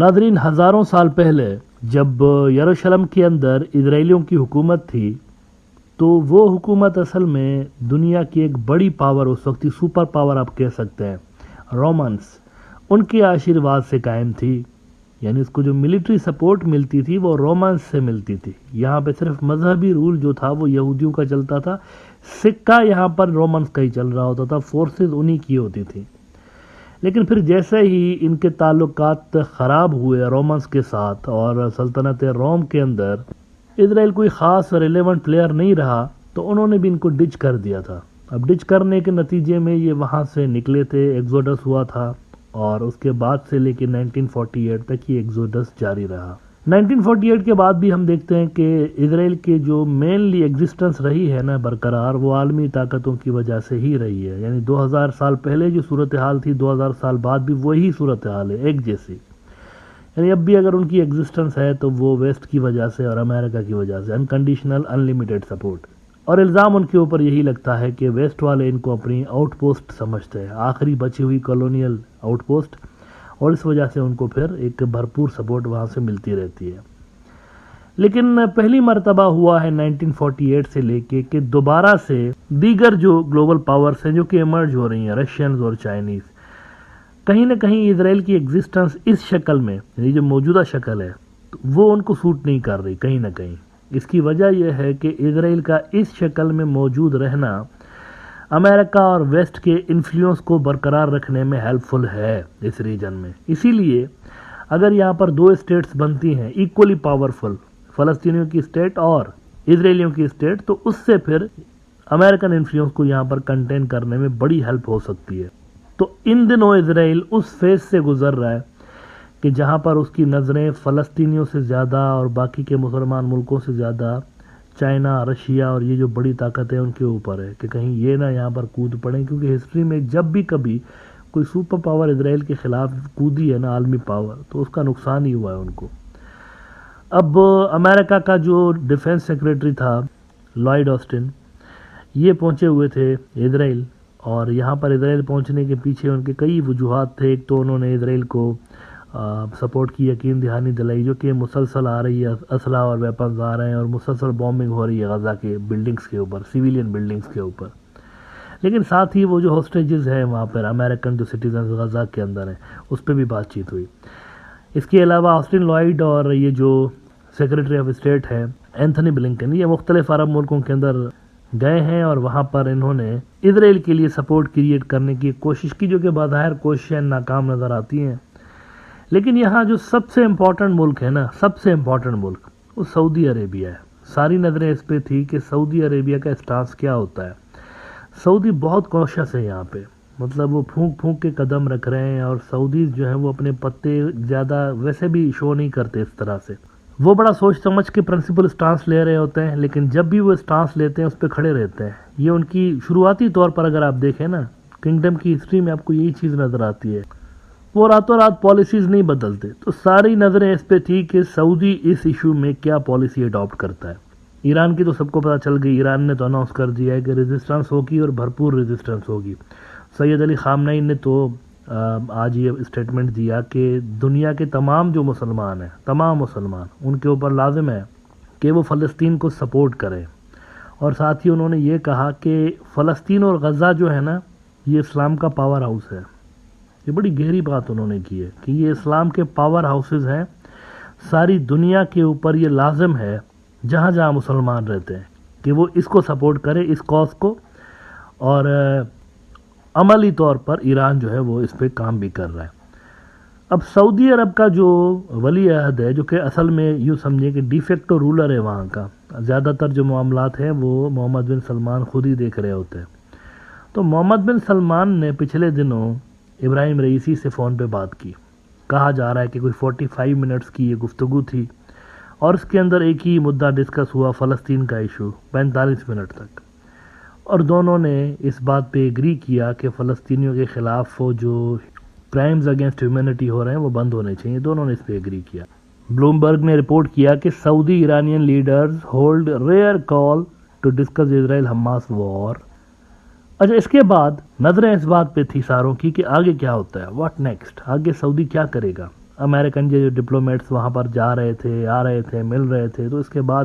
ناظرین، ہزاروں سال پہلے جب یروشلم کے اندر اسرائیلیوں کی حکومت تھی تو وہ حکومت اصل میں دنیا کی ایک بڑی پاور، اس وقت سپر پاور آپ کہہ سکتے ہیں، رومنس، ان کے آشیرواد سے قائم تھی. یعنی اس کو جو ملٹری سپورٹ ملتی تھی وہ رومنس سے ملتی تھی. یہاں پہ صرف مذہبی رول جو تھا وہ یہودیوں کا چلتا تھا، سکہ یہاں پر رومنس کا ہی چل رہا ہوتا تھا، فورسز انہی کی ہوتی تھی. لیکن پھر جیسے ہی ان کے تعلقات خراب ہوئے رومنس کے ساتھ اور سلطنت روم کے اندر اسرائیل کوئی خاص ریلیونٹ پلیئر نہیں رہا تو انہوں نے بھی ان کو ڈچ کر دیا تھا. اب ڈچ کرنے کے نتیجے میں یہ وہاں سے نکلے تھے، ایگزوڈس ہوا تھا، اور اس کے بعد سے لے کے 1948 تک یہ ایگزوڈس جاری رہا. 1948 کے بعد بھی ہم دیکھتے ہیں کہ اسرائیل کے جو مینلی ایگزسٹنس رہی ہے نا برقرار، وہ عالمی طاقتوں کی وجہ سے ہی رہی ہے. یعنی 2000 سال پہلے جو صورتحال تھی 2000 سال بعد بھی وہی صورتحال ہے، ایک جیسی. یعنی اب بھی اگر ان کی ایگزسٹنس ہے تو وہ ویسٹ کی وجہ سے اور امریکہ کی وجہ سے، انکنڈیشنل انلیمیٹڈ سپورٹ. اور الزام ان کے اوپر یہی لگتا ہے کہ ویسٹ والے ان کو اپنی آؤٹ پوسٹ سمجھتے ہیں، آخری بچی ہوئی کالونیل آؤٹ پوسٹ، اور اس وجہ سے ان کو پھر ایک بھرپور سپورٹ وہاں سے ملتی رہتی ہے. لیکن پہلی مرتبہ ہوا ہے 1948 سے لے کے کہ دوبارہ سے دیگر جو گلوبل پاورز ہیں جو کہ ایمرج ہو رہی ہیں، رشینز اور چائنیز، کہیں نہ کہیں اسرائیل کی ایگزسٹنس اس شکل میں، یعنی جو موجودہ شکل ہے، وہ ان کو سوٹ نہیں کر رہی کہیں نہ کہیں. اس کی وجہ یہ ہے کہ اسرائیل کا اس شکل میں موجود رہنا امریکہ اور ویسٹ کے انفلوئنس کو برقرار رکھنے میں ہیلپ فل ہے اس ریجن میں. اسی لیے اگر یہاں پر دو اسٹیٹس بنتی ہیں ایکولی پاورفل، فلسطینیوں کی اسٹیٹ اور اسرائیلیوں کی اسٹیٹ، تو اس سے پھر امریکن انفلوئنس کو یہاں پر کنٹین کرنے میں بڑی ہیلپ ہو سکتی ہے. تو ان دنوں اسرائیل اس فیز سے گزر رہا ہے کہ جہاں پر اس کی نظریں فلسطینیوں سے زیادہ اور باقی کے مسلمان ملکوں سے زیادہ چائنا، رشیا اور یہ جو بڑی طاقتیں ان کے اوپر ہے کہ کہیں یہ نہ یہاں پر کود پڑیں، کیونکہ ہسٹری میں جب بھی کبھی کوئی سپر پاور اسرائیل کے خلاف کودی ہے نا عالمی پاور، تو اس کا نقصان ہی ہوا ہے ان کو. اب امریکہ کا جو ڈیفنس سیکریٹری تھا لائیڈ آسٹن، یہ پہنچے ہوئے تھے اسرائیل، اور یہاں پر اسرائیل پہنچنے کے پیچھے ان کے کئی وجوہات تھے. ایک تو انہوں نے اسرائیل کو سپورٹ کی یقین دہانی دلائی جو کہ مسلسل آ رہی ہے، اسلحہ اور ویپنز آ رہے ہیں اور مسلسل بومبنگ ہو رہی ہے غزہ کے بلڈنگز کے اوپر، سیویلین بلڈنگز کے اوپر. لیکن ساتھ ہی وہ جو ہاسٹیجز ہیں وہاں پر امریکن جو سٹیزنز غزہ کے اندر ہیں، اس پہ بھی بات چیت ہوئی. اس کے علاوہ آسٹن لائیڈ اور یہ جو سیکریٹری آف اسٹیٹ ہے اینتھنی بلنکن، یہ مختلف عرب ملکوں کے اندر گئے ہیں اور وہاں پر انہوں نے اسرائیل کے لیے سپورٹ کریٹ کرنے کی کوشش کی، جو کہ بظاہر کوششیں ناکام نظر آتی ہیں. لیکن یہاں جو سب سے امپورٹنٹ ملک ہے نا، سب سے امپورٹنٹ ملک، وہ سعودی عربیہ ہے. ساری نظریں اس پہ تھی کہ سعودی عربیہ کا اسٹانس کیا ہوتا ہے. سعودی بہت کوشش ہے یہاں پہ، مطلب وہ پھونک پھونک کے قدم رکھ رہے ہیں، اور سعودیز جو ہیں وہ اپنے پتے زیادہ ویسے بھی شو نہیں کرتے اس طرح سے. وہ بڑا سوچ سمجھ کے پرنسپل اسٹانس لے رہے ہوتے ہیں، لیکن جب بھی وہ اسٹانس لیتے ہیں اس پہ کھڑے رہتے ہیں. یہ ان کی شروعاتی طور پر اگر آپ دیکھیں نا کنگڈم کی ہسٹری میں آپ کو یہی چیز نظر آتی ہے. وہ راتوں رات پالیسیز نہیں بدلتے. تو ساری نظریں اس پہ تھی کہ سعودی اس ایشو میں کیا پالیسی اڈاپٹ کرتا ہے. ایران کی تو سب کو پتہ چل گئی، ایران نے تو اناؤنس کر دیا ہے کہ ریزسٹنس ہوگی اور بھرپور ریزسٹنس ہوگی. سید علی خامنئی نے تو آج یہ اسٹیٹمنٹ دیا کہ دنیا کے تمام جو مسلمان ہیں، تمام مسلمان، ان کے اوپر لازم ہے کہ وہ فلسطین کو سپورٹ کریں. اور ساتھ ہی انہوں نے یہ کہا کہ فلسطین اور غزہ جو ہے نا، یہ اسلام کا پاور ہاؤس ہے. یہ بڑی گہری بات انہوں نے کی ہے کہ یہ اسلام کے پاور ہاؤسز ہیں. ساری دنیا کے اوپر یہ لازم ہے جہاں جہاں مسلمان رہتے ہیں کہ وہ اس کو سپورٹ کرے، اس کاز کو. اور عملی طور پر ایران جو ہے وہ اس پہ کام بھی کر رہا ہے. اب سعودی عرب کا جو ولی عہد ہے، جو کہ اصل میں یوں سمجھے کہ ڈی فیکٹو رولر ہے وہاں کا، زیادہ تر جو معاملات ہیں وہ محمد بن سلمان خود ہی دیکھ رہے ہوتے ہیں. تو محمد بن سلمان نے پچھلے دنوں ابراہیم رئیسی سے فون پہ بات کی. کہا جا رہا ہے کہ کوئی 45 منٹس کی یہ گفتگو تھی، اور اس کے اندر ایک ہی مدعا ڈسکس ہوا، فلسطین کا ایشو، 45 منٹ تک. اور دونوں نے اس بات پہ ایگری کیا کہ فلسطینیوں کے خلاف وہ جو کرائمز اگینسٹ ہیومینٹی ہو رہے ہیں وہ بند ہونے چاہیے. دونوں نے اس پہ ایگری کیا. بلومبرگ نے رپورٹ کیا کہ Saudi Iranian leaders hold rare call to discuss Israel Hamas war. اچھا، اس کے بعد نظریں اس بات پہ تھی ساروں کی کہ آگے کیا ہوتا ہے، واٹ نیکسٹ، آگے سعودی کیا کرے گا. امریکن جو ڈپلومیٹس وہاں پر جا رہے تھے، آ رہے تھے، مل رہے تھے، تو اس کے بعد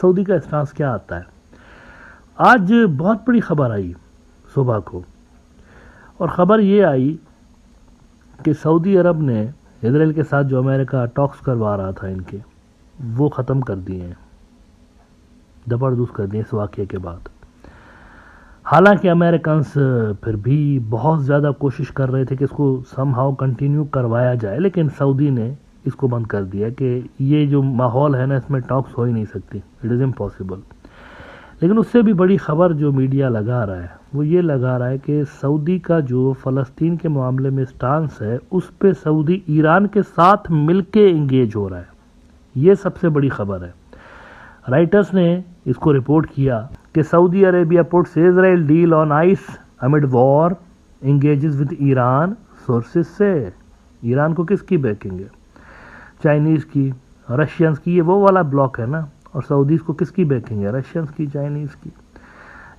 سعودی کا اسٹانس کیا آتا ہے؟ آج بہت بڑی خبر آئی صبح کو، اور خبر یہ آئی کہ سعودی عرب نے اسرائیل کے ساتھ جو امریکہ ٹاکس کروا رہا تھا ان کے، وہ ختم کر دیے ہیں، زبردست کر دیے اس واقعے کے بعد۔ حالانکہ امریکنس پھر بھی بہت زیادہ کوشش کر رہے تھے کہ اس کو سم ہاؤ کنٹینیو کروایا جائے، لیکن سعودی نے اس کو بند کر دیا کہ یہ جو ماحول ہے نا، اس میں ٹاکس ہو ہی نہیں سکتی، اٹ از امپاسبل۔ لیکن اس سے بھی بڑی خبر جو میڈیا لگا رہا ہے وہ یہ لگا رہا ہے کہ سعودی کا جو فلسطین کے معاملے میں سٹانس ہے، اس پہ سعودی ایران کے ساتھ مل کے انگیج ہو رہا ہے۔ یہ سب سے بڑی خبر ہے۔ رائٹرز نے اس کو رپورٹ کیا کہ Saudi Arabia puts Israel deal on ice amid war, engages with Iran. Sources سے ایران کو کس کی بیکنگ ہے؟ چائنیز کی، رشینز کی، یہ وہ والا بلاک ہے نا، اور سعودیز کو کس کی بیکنگ ہے؟ رشینز کی، چائنیز کی۔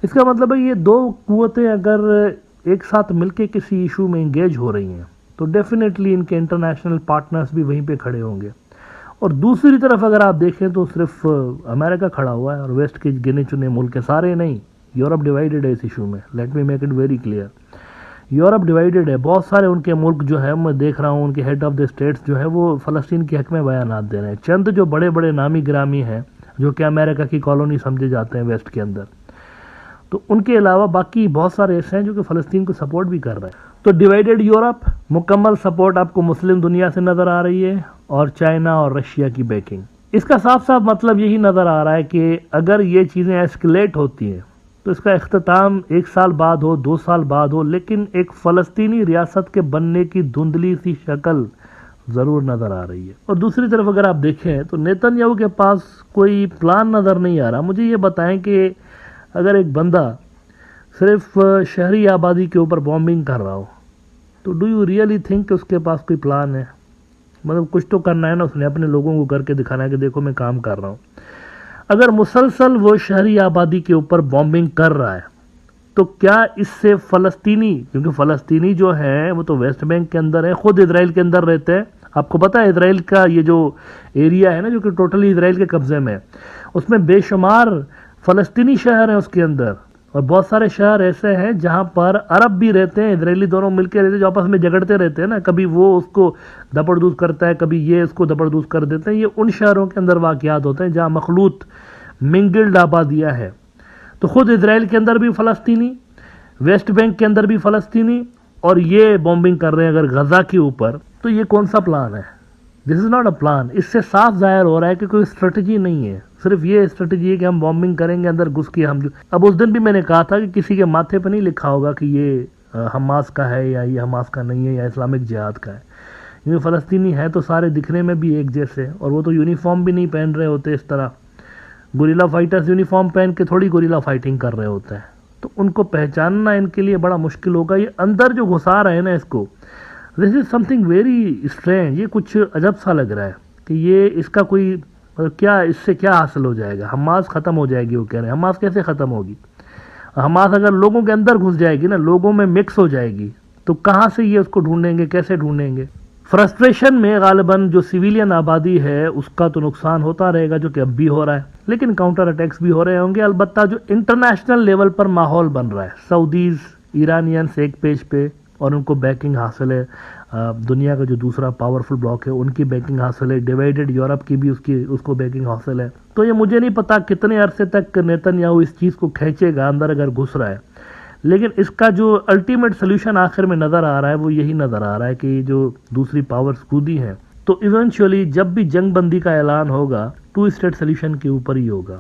اس کا مطلب ہے یہ دو قوتیں اگر ایک ساتھ مل کے کسی ایشو میں انگیج ہو رہی ہیں تو ڈیفینیٹلی ان کے انٹرنیشنل پارٹنرز بھی وہیں پہ کھڑے ہوں گے۔ اور دوسری طرف اگر آپ دیکھیں تو صرف امریکہ کھڑا ہوا ہے، اور ویسٹ کے گنے چنے ملک ہیں، سارے نہیں۔ یورپ ڈیوائیڈڈ ہے اس ایشو میں، let me make it very clear. Europe divided ہے، بہت سارے ان کے ملک جو ہے، میں دیکھ رہا ہوں ان کے ہیڈ آف دی اسٹیٹس جو ہے وہ فلسطین کے حق میں بیانات دے رہے ہیں۔ چند جو بڑے بڑے نامی گرامی ہیں جو کہ امریکہ کی کالونی سمجھے جاتے ہیں ویسٹ کے اندر، تو ان کے علاوہ باقی بہت سارے ایسے ہیں جو کہ فلسطین کو سپورٹ بھی کر رہے ہیں۔ تو ڈیوائیڈڈ یورپ، مکمل سپورٹ آپ کو مسلم دنیا سے نظر آ رہی ہے، اور چائنا اور رشیا کی بیکنگ۔ اس کا صاف صاف مطلب یہی نظر آ رہا ہے کہ اگر یہ چیزیں ایسکلیٹ ہوتی ہیں تو اس کا اختتام 1 سال بعد ہو، 2 سال بعد ہو، لیکن ایک فلسطینی ریاست کے بننے کی دھندلی سی شکل ضرور نظر آ رہی ہے۔ اور دوسری طرف اگر آپ دیکھیں تو نیتن یاہو کے پاس کوئی پلان نظر نہیں آ رہا۔ مجھے یہ بتائیں کہ اگر ایک بندہ صرف شہری آبادی کے اوپر بامبنگ کر رہا ہو تو ڈو یو ریئلی تھنک کہ اس کے پاس کوئی پلان ہے؟ مطلب کچھ تو کرنا ہے نا، اس نے اپنے لوگوں کو کر کے دکھانا ہے کہ دیکھو میں کام کر رہا ہوں۔ اگر مسلسل وہ شہری آبادی کے اوپر بامبنگ کر رہا ہے تو کیا اس سے فلسطینی، کیونکہ فلسطینی جو ہیں وہ تو ویسٹ بینک کے اندر ہے، خود اسرائیل کے اندر رہتے ہیں۔ آپ کو پتہ ہے اسرائیل کا یہ جو ایریا ہے نا، جو کہ ٹوٹلی اسرائیل کے قبضے میں ہے، اس میں بے شمار فلسطینی شہر ہیں اس کے اندر، اور بہت سارے شہر ایسے ہیں جہاں پر عرب بھی رہتے ہیں، اسرائیلی دونوں مل کے رہتے ہیں، جو آپس میں جھگڑتے رہتے ہیں نا، کبھی وہ اس کو دبڑدوز کرتا ہے، کبھی یہ اس کو دبڑدوز کر دیتے ہیں۔ یہ ان شہروں کے اندر واقعات ہوتے ہیں جہاں مخلوط منگلڈ آبادیاں ہیں۔ تو خود اسرائیل کے اندر بھی فلسطینی، ویسٹ بینک کے اندر بھی فلسطینی، اور یہ بامبنگ کر رہے ہیں اگر غزہ کے اوپر، تو یہ کون سا پلان ہے؟ دس از ناٹ اے پلان۔ اس سے صاف ظاہر ہو رہا ہے کہ کوئی اسٹریٹجی نہیں ہے، صرف یہ اسٹریٹجی ہے کہ ہم بامبنگ کریں گے، اندر گھس کے ہم جو اب اس دن بھی میں نے کہا تھا کہ کسی کے ماتھے پہ نہیں لکھا ہوگا کہ یہ حماس کا ہے یا یہ حماس کا نہیں ہے یا اسلامک جہاد کا ہے۔ یہ فلسطینی ہے تو سارے دکھنے میں بھی ایک جیسے، اور وہ تو یونیفارم بھی نہیں پہن رہے ہوتے اس طرح۔ گوریلا فائٹرز یونیفارم پہن کے تھوڑی گوریلا فائٹنگ کر رہے ہوتے ہیں، تو ان کو پہچاننا ان کے لیے بڑا مشکل ہوگا۔ یہ اندر جو گھسا رہے ہیں نا اس کو، دس از سم تھنگ ویری اسٹرینج۔ یہ کچھ عجب سا لگ رہا ہے کہ یہ اس کا کوئی کیا، اس سے کیا حاصل ہو جائے گا؟ حماس ختم ہو جائے گی، وہ کہہ رہے ہیں۔ حماس کیسے ختم ہوگی؟ حماس اگر لوگوں کے اندر گھس جائے گی نا، لوگوں میں مکس ہو جائے گی، تو کہاں سے یہ اس کو ڈھونڈیں گے، کیسے ڈھونڈیں گے؟ فرسٹریشن میں غالباً جو سویلین آبادی ہے اس کا تو نقصان ہوتا رہے گا، جو کہ اب بھی ہو رہا ہے، لیکن کاؤنٹر اٹیکس بھی ہو رہے ہوں گے۔ البتہ جو انٹرنیشنل لیول پر ماحول بن رہا ہے، سعودیز ایرانینس ایک پیج پہ، اور ان کو بیکنگ حاصل ہے، دنیا کا جو دوسرا پاورفل بلاک ہے ان کی بیکنگ حاصل ہے، ڈیوائیڈڈ یورپ کی بھی اس کو بیکنگ حاصل ہے۔ تو یہ مجھے نہیں پتا کتنے عرصے تک نیتن یاہو اس چیز کو کھینچے گا اندر اگر گھس رہا ہے، لیکن اس کا جو الٹیمیٹ سلوشن آخر میں نظر آ رہا ہے وہ یہی نظر آ رہا ہے کہ یہ جو دوسری پاورز کودی ہیں، تو ایونچولی جب بھی جنگ بندی کا اعلان ہوگا 2 اسٹیٹ سلوشن کے اوپر ہی ہوگا۔